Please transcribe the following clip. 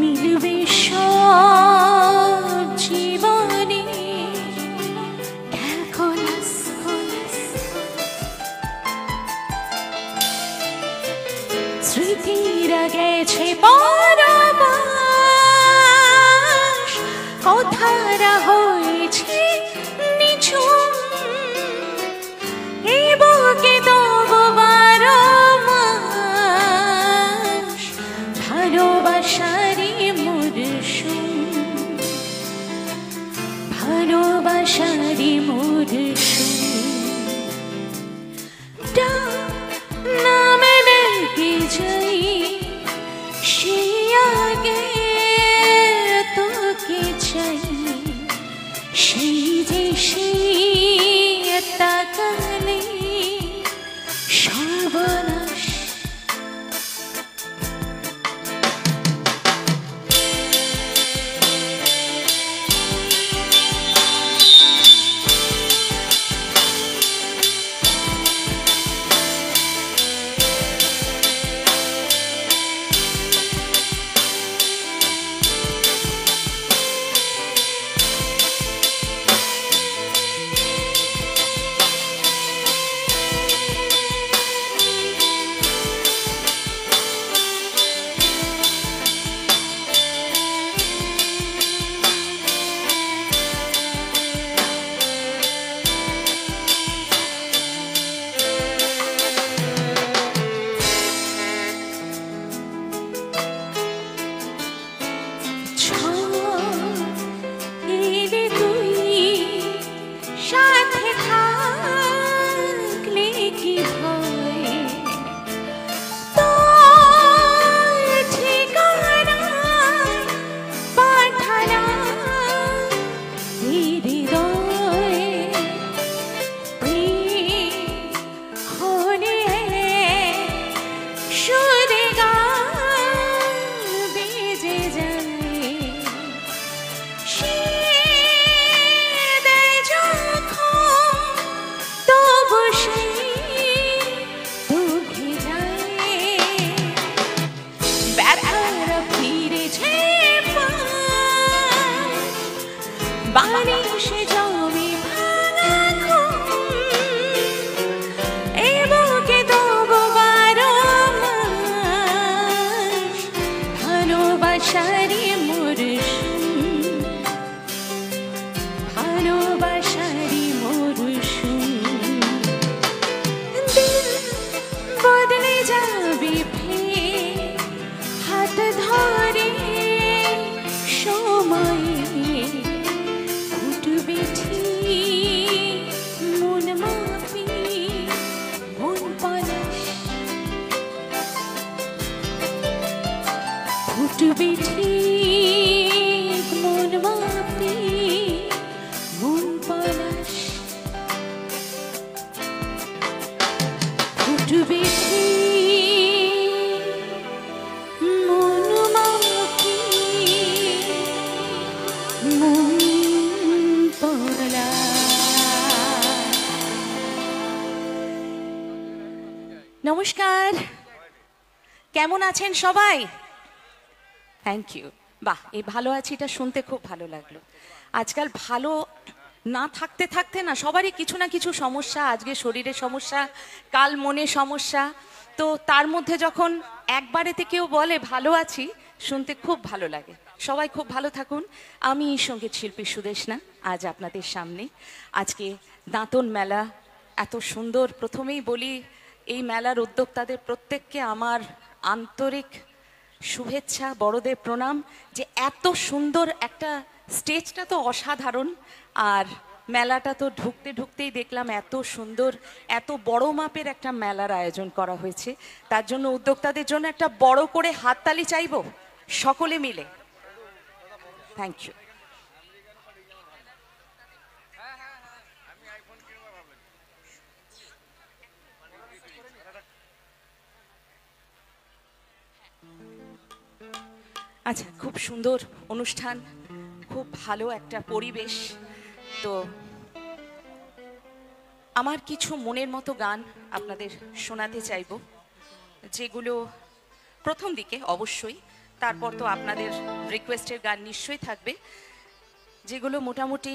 মিলবে সব জীবনে স্মৃতিরা গেছে পরবাস, কথারা হয়েছে নিঝুম, এই বুকে তবু 12 মাস ভালোবাসারই মরশুম, ভালোবাসারই মরশুম। নামে ডেকে যাই সেই আগে তোকে চাই, সেই যে সেই তাকালে সর্বনাশ। বানিশে জমি ভাঙা এই বুকে তবু 12 মাস ভালোবাসারই মরশুম, ভালোবাসারই মরশুম। দিন বদলে যাবে ফের হাত ধরে সময়, মন মাপি মন পলাশ, ফুটবে ঠিক মন মাপি মন পলাশ, ফুটবে ঠিক মন মাপি মন পলাশ। নমস্কার, কেমন আছেন সবাই? Thank you. বাহ, এই ভালো আছিটা শুনতে খুব ভালো লাগলো। আজকাল ভালো না থাকতে থাকতে না সবারই কিছু না কিছু সমস্যা, আজকে শরীরে সমস্যা, কাল মনে সমস্যা। তো তার মধ্যে যখন একবারেতে কেউ বলে ভালো আছি, শুনতে খুব ভালো লাগে। সবাই খুব ভালো থাকুন। আমি সঙ্গীত শিল্পী সুদেশনা আজ আপনাদের সামনে। আজকে দাঁতন মেলা এত সুন্দর। প্রথমেই বলি, এই মেলার উদ্যোক্তাদের প্রত্যেককে আমার আন্তরিক শুভেচ্ছা, বড়দের প্রণাম, যে এত সুন্দর একটা স্টেজটা তো অসাধারণ। আর মেলাটা তো ঢুকতে ঢুকতেই দেখলাম এত সুন্দর, এত বড় মাপের একটা মেলার আয়োজন করা হয়েছে। তার জন্য উদ্যোক্তাদের জন্য একটা বড় করে হাততালি চাইবো সকলে মিলে। Thank you. আচ্ছা, খুব সুন্দর অনুষ্ঠান, খুব ভালো একটা পরিবেশ। তো আমার কিছু মনের মতো গান আপনাদের শোনাতে চাইব, যেগুলো প্রথম দিকে অবশ্যই, তারপর তো আপনাদের রিকোয়েস্টের গান নিশ্চয়ই থাকবে, যেগুলো মোটামুটি